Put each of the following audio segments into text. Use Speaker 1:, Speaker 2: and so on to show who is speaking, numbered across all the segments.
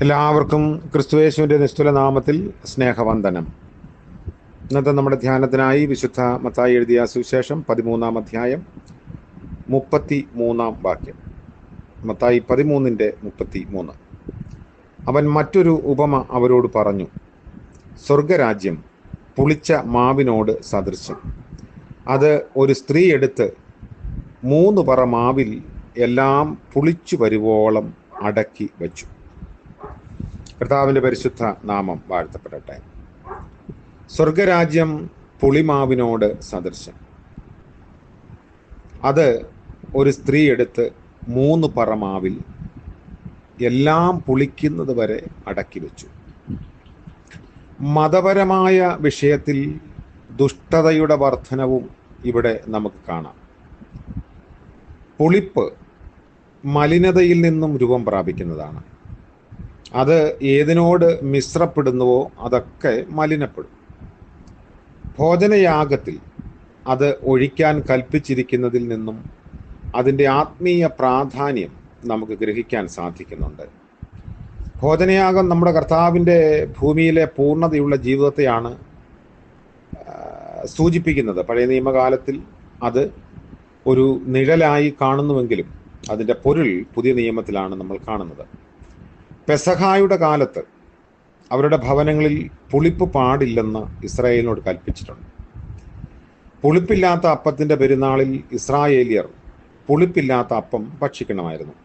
Speaker 1: എല്ലാവർക്കും ക്രിസ്തുയേശുവിൻ്റെ നിസ്തുല നാമത്തിൽ സ്നേഹവന്ദനം. ഇന്നത്തെ നമ്മുടെ ധ്യാനത്തിനായി വിശുദ്ധ മത്തായി എഴുതിയ സുവിശേഷം 13-ാം അധ്യായം 33-ാം വാക്യം. മത്തായി 13:33. അവൻ മറ്റൊരു ഉപമ അവരോട് പറഞ്ഞു. സ്വർഗരാജ്യം പുളിച്ച മാവിനോട് സദൃശം. അത് ഒരു സ്ത്രീ എടുത്ത് 3 പറ മാവിൽ എല്ലാം പുളിച്ചു വരുവോളം അടക്കി വച്ചു. കർത്താവിൻ്റെ പരിശുദ്ധ നാമം വാഴ്ത്തപ്പെടട്ടെ. സ്വർഗരാജ്യം പുളിമാവിനോട് സദൃശം. അത് ഒരു സ്ത്രീ എടുത്ത് 3 പറ മാവിൽ എല്ലാം പുളിക്കുന്നത് വരെ അടക്കി വെച്ചു. മതപരമായ വിഷയത്തിൽ ദുഷ്ടതയുടെ വർധനവും ഇവിടെ നമുക്ക് കാണാം. പുളിപ്പ് മലിനതയിൽ നിന്നും രൂപം പ്രാപിക്കുന്നതാണ്. അത് ഏതിനോട് മിശ്രപ്പെടുന്നുവോ അതൊക്കെ മലിനപ്പെടും. ഭോജനയാഗത്തിൽ അത് ഒഴിക്കാൻ കൽപ്പിച്ചിരിക്കുന്നതിൽ നിന്നും അതിൻ്റെ ആത്മീയ പ്രാധാന്യം നമുക്ക് ഗ്രഹിക്കാൻ സാധിക്കുന്നുണ്ട്. ഭോജനയാഗം നമ്മുടെ കർത്താവിൻ്റെ ഭൂമിയിലെ പൂർണ്ണതയുള്ള ജീവിതത്തെയാണ് സൂചിപ്പിക്കുന്നത്. പഴയ നിയമകാലത്തിൽ അത് ഒരു നിഴലായി കാണുന്നുവെങ്കിലും അതിൻ്റെ പൊരുൾ പുതിയ നിയമത്തിലാണ് നമ്മൾ കാണുന്നത്. പെസഹായുടെ കാലത്ത് അവരുടെ ഭവനങ്ങളിൽ പുളിപ്പ് പാടില്ലെന്ന് ഇസ്രായേലിനോട് കൽപ്പിച്ചിട്ടുണ്ട്. പുളിപ്പില്ലാത്ത അപ്പത്തിൻ്റെ പെരുന്നാളിൽ ഇസ്രായേലിയർ പുളിപ്പില്ലാത്ത അപ്പം ഭക്ഷിക്കണമായിരുന്നു.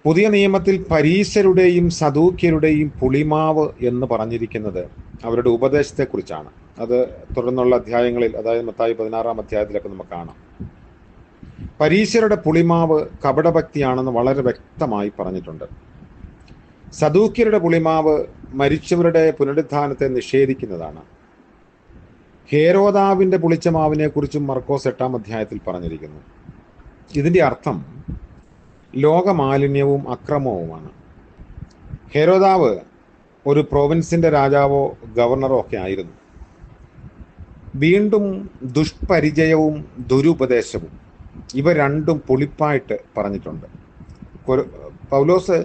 Speaker 1: പുതിയ നിയമത്തിൽ പരീശരുടെയും സദൂക്യരുടെയും പുളിമാവ് എന്ന് പറഞ്ഞിരിക്കുന്നത് അവരുടെ ഉപദേശത്തെക്കുറിച്ചാണ്. അത് തുടർന്നുള്ള അധ്യായങ്ങളിൽ, അതായത് മത്തായി 16-ാം അധ്യായത്തിലൊക്കെ നമുക്ക് കാണാം. പരീശരുടെ പുളിമാവ് കപടഭക്തിയാണെന്ന് വളരെ വ്യക്തമായി പറഞ്ഞിട്ടുണ്ട്. സദൂക്യരുടെ പുളിമാവ് മരിച്ചവരുടെ പുനരുത്ഥാനത്തെ നിഷേധിക്കുന്നതാണ്. ഹേരോദാവിൻ്റെ പുളിച്ച മാവിനെ കുറിച്ചും മർക്കോസ് 8-ാം അധ്യായത്തിൽ പറഞ്ഞിരിക്കുന്നു. ഇതിൻ്റെ അർത്ഥം ലോകമാലിന്യവും അക്രമവുമാണ്. ഹേരോദാവ് ഒരു പ്രൊവിൻസിൻ്റെ രാജാവോ ഗവർണറോ ഒക്കെ ആയിരുന്നു. വീണ്ടും ദുഷ്പരിചയവും ദുരുപദേശവും ഇവ രണ്ടും പുളിപ്പായിട്ട് പറഞ്ഞിട്ടുണ്ട്. പൗലോസ്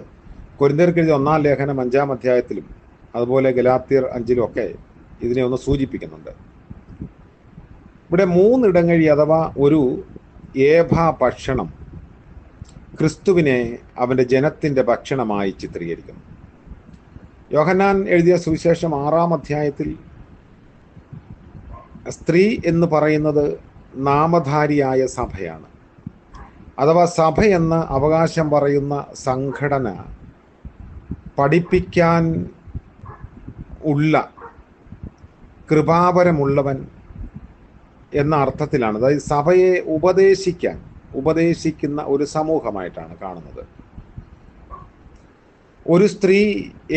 Speaker 1: കൊരിന്ത്യർക്ക് എഴുതിയ 1-ാം ലേഖനം 5-ാം അധ്യായത്തിലും അതുപോലെ ഗലാത്യർ 5-ലും ഒക്കെ ഇതിനെ ഒന്ന് സൂചിപ്പിക്കുന്നുണ്ട്. ഇവിടെ 3 ഇടങ്ങഴി അഥവാ ഒരു ഏഭാ ഭക്ഷണം ക്രിസ്തുവിനെ അവൻ്റെ ജനത്തിൻ്റെ ഭക്ഷണമായി ചിത്രീകരിക്കുന്നു. യോഹന്നാൻ എഴുതിയ സുവിശേഷം 6-ാം അധ്യായത്തിൽ സ്ത്രീ എന്ന് പറയുന്നത് നാമധാരിയായ സഭയാണ്. അഥവാ സഭയെന്ന് അവകാശം പറയുന്ന സംഘടന പഠിപ്പിക്കാൻ ഉള്ള കൃപാപരമുള്ളവൻ എന്ന അർത്ഥത്തിലാണ്. അതായത് സഭയെ ഉപദേശിക്കുന്ന ഒരു സമൂഹമായിട്ടാണ് കാണുന്നത്. ഒരു സ്ത്രീ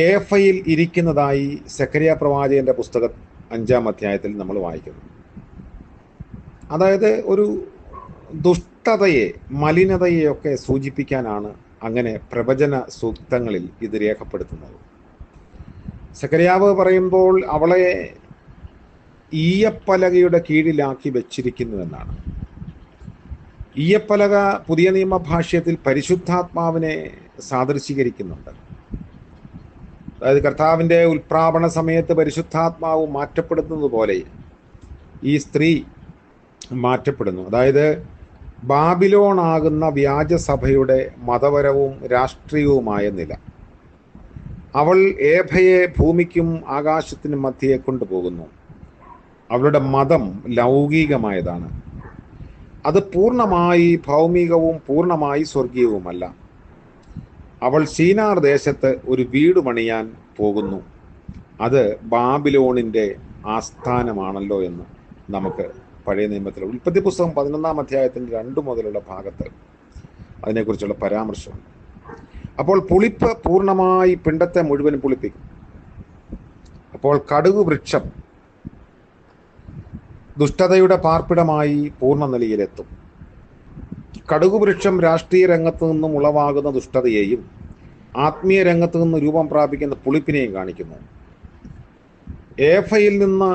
Speaker 1: ഏഫയിൽ ഇരിക്കുന്നതായി സെക്കരിയ പ്രവാചകന്റെ പുസ്തകം 5-ാം അധ്യായത്തിൽ നമ്മൾ വായിക്കുന്നു. അതായത് ഒരു ദുഷ്ടതയെ, മലിനതയെയൊക്കെ സൂചിപ്പിക്കാനാണ് അങ്ങനെ പ്രവചന സൂക്തങ്ങളിൽ ഇത് രേഖപ്പെടുത്തുന്നത്. സെക്കരിയാവ് പറയുമ്പോൾ അവളെ ഈയപ്പലകയുടെ കീഴിലാക്കി വെച്ചിരിക്കുന്നുവെന്നാണ്. ഈയപ്പലക പുതിയ നിയമഭാഷ്യത്തിൽ പരിശുദ്ധാത്മാവിനെ സാദൃശീകരിക്കുന്നുണ്ട്. അതായത് കർത്താവിൻ്റെ ഉൽപ്രാപണ സമയത്ത് പരിശുദ്ധാത്മാവ് മാറ്റപ്പെടുന്നത് പോലെ ഈ സ്ത്രീ മാറ്റപ്പെടുന്നു. അതായത് ബാബിലോണാകുന്ന വ്യാജസഭയുടെ മതപരവും രാഷ്ട്രീയവുമായ നില. അവൾ ഏഭയെ ഭൂമിക്കും ആകാശത്തിനും മധ്യയെ കൊണ്ടുപോകുന്നു. അവളുടെ മതം ലൗകികമായതാണ്. അത് പൂർണ്ണമായി ഭൗമികവും പൂർണ്ണമായി സ്വർഗീയവുമല്ല. അവൾ സീനാർ ദേശത്ത് ഒരു വീട് പണിയാൻ പോകുന്നു. അത് ബാബിലോണിൻ്റെ ആസ്ഥാനമാണല്ലോ എന്ന് നമുക്ക് പഴയ നിയമത്തിൽ ഉൽപ്പത്തി പുസ്തകം 11-ാം അധ്യായത്തിൻ്റെ 2 മുതലുള്ള ഭാഗത്ത് അതിനെക്കുറിച്ചുള്ള പരാമർശം. അപ്പോൾ പുളിപ്പ് പൂർണ്ണമായി പിണ്ടത്തെ മുഴുവൻ പുളിപ്പിക്കും. അപ്പോൾ കടുക് വൃക്ഷം ദുഷ്ടതയുടെ പാർപ്പിടമായി പൂർണ്ണ നിലയിലെത്തും. കടുക് വൃക്ഷം രാഷ്ട്രീയ രംഗത്ത് നിന്നും ഉളവാകുന്ന ദുഷ്ടതയെയും ആത്മീയ രംഗത്ത് നിന്ന് രൂപം പ്രാപിക്കുന്ന പുളിപ്പിനെയും കാണിക്കുന്നു. ഏഫയിൽ നിന്ന്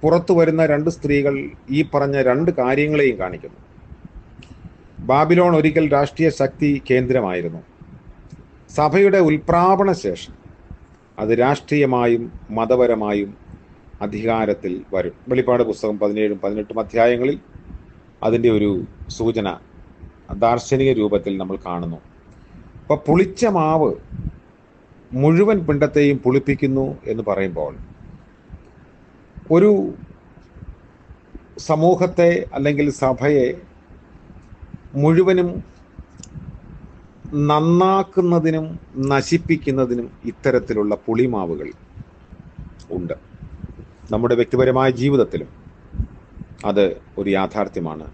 Speaker 1: പുറത്തു വരുന്ന 2 സ്ത്രീകൾ ഈ പറഞ്ഞ 2 കാര്യങ്ങളെയും കാണിക്കുന്നു. ബാബിലോൺ ഒരിക്കൽ രാഷ്ട്രീയ ശക്തി കേന്ദ്രമായിരുന്നു. സഭയുടെ ഉൽപ്രാപണ ശേഷം അത് രാഷ്ട്രീയമായും മതപരമായും അധികാരത്തിൽ വരും. വെളിപ്പാട് പുസ്തകം 17 18 അധ്യായങ്ങളിൽ അതിൻ്റെ ഒരു സൂചന ദാർശനിക രൂപത്തിൽ നമ്മൾ കാണുന്നു. അപ്പോൾ പുളിച്ച മാവ് മുഴുവൻ പിണ്ടത്തെയും പുളിപ്പിക്കുന്നു എന്ന് പറയുമ്പോൾ ഒരു സമൂഹത്തെ അല്ലെങ്കിൽ സഭയെ മുഴുവനും നന്നാക്കുന്നതിനും നശിപ്പിക്കുന്നതിനും ഇത്തരത്തിലുള്ള പുളിമാവുകൾ ഉണ്ട്. നമ്മുടെ വ്യക്തിപരമായ ജീവിതത്തിലും അത് ഒരു യാഥാർത്ഥ്യമാണ്.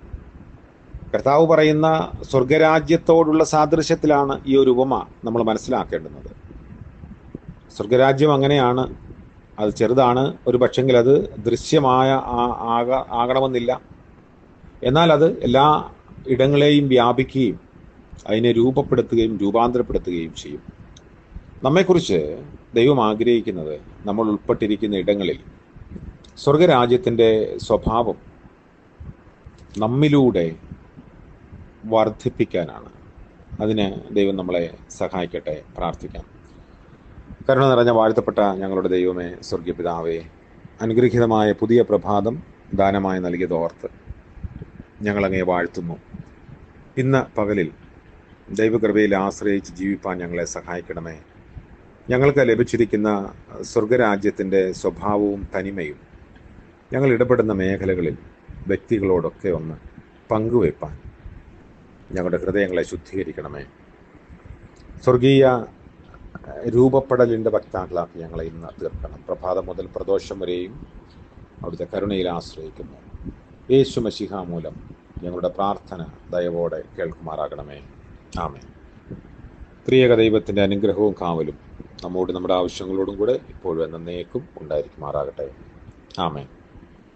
Speaker 1: കർത്താവ് പറയുന്ന സ്വർഗരാജ്യത്തോടുള്ള സാദൃശ്യത്തിലാണ് ഈ ഒരു ഉപമ നമ്മൾ മനസ്സിലാക്കേണ്ടുന്നത്. സ്വർഗരാജ്യം അങ്ങനെയാണ്, അത് ചെറുതാണ്, ഒരു പക്ഷെങ്കിൽ അത് ദൃശ്യമായ ആകണമെന്നില്ല. എന്നാൽ അത് എല്ലാ ഇടങ്ങളെയും വ്യാപിക്കുകയും അതിനെ രൂപപ്പെടുത്തുകയും രൂപാന്തരപ്പെടുത്തുകയും ചെയ്യും. നമ്മെക്കുറിച്ച് ദൈവം ആഗ്രഹിക്കുന്നത് നമ്മൾ ഉൾപ്പെട്ടിരിക്കുന്ന ഇടങ്ങളിൽ സ്വർഗരാജ്യത്തിൻ്റെ സ്വഭാവം നമ്മിലൂടെ വർദ്ധിപ്പിക്കാനാണ്. അതിന് ദൈവം നമ്മളെ സഹായിക്കട്ടെ. പ്രാർത്ഥിക്കാം. കരുണ നിറഞ്ഞ വാഴ്ത്തപ്പെട്ട ഞങ്ങളുടെ ദൈവമേ, സ്വർഗീയ പിതാവേ, അനുഗ്രഹീതമായ പുതിയ പ്രഭാതം ദാനമായി നൽകിയതോർത്ത് ഞങ്ങളങ്ങേ വാഴ്ത്തുന്നു. ഇന്ന് പകലിൽ ദൈവകൃപയിൽ ആശ്രയിച്ച് ജീവിപ്പാൻ ഞങ്ങളെ സഹായിക്കണമേ. ഞങ്ങൾക്ക് ലഭിച്ചിരിക്കുന്ന സ്വർഗരാജ്യത്തിൻ്റെ സ്വഭാവവും തനിമയും ഞങ്ങൾ ഇടപെടുന്ന മേഖലകളിൽ വ്യക്തികളോടൊക്കെ ഒന്ന് പങ്കുവയ്പ്പാൻ ഞങ്ങളുടെ ഹൃദയങ്ങളെ ശുദ്ധീകരിക്കണമേ. സ്വർഗീയ രൂപപ്പെടലിൻ്റെ വക്താക്കളാക്കി ഞങ്ങളെ ഇന്ന് തീർക്കണം. പ്രഭാതം മുതൽ പ്രദോഷം വരെയും അവിടുത്തെ കരുണയിൽ ആശ്രയിക്കുന്നു. യേശു മശിഹ മൂലം ഞങ്ങളുടെ പ്രാർത്ഥന ദയവോടെ കേൾക്കുമാറാകണമേ. ആമേൻ. ത്രിയേക ദൈവത്തിൻ്റെ അനുഗ്രഹവും കാവലും നമ്മോട് നമ്മുടെ ആവശ്യങ്ങളോടും കൂടെ ഇപ്പോഴും എന്നേക്കും ഉണ്ടായിരിക്കുമാറാകട്ടെ. ആമേൻ.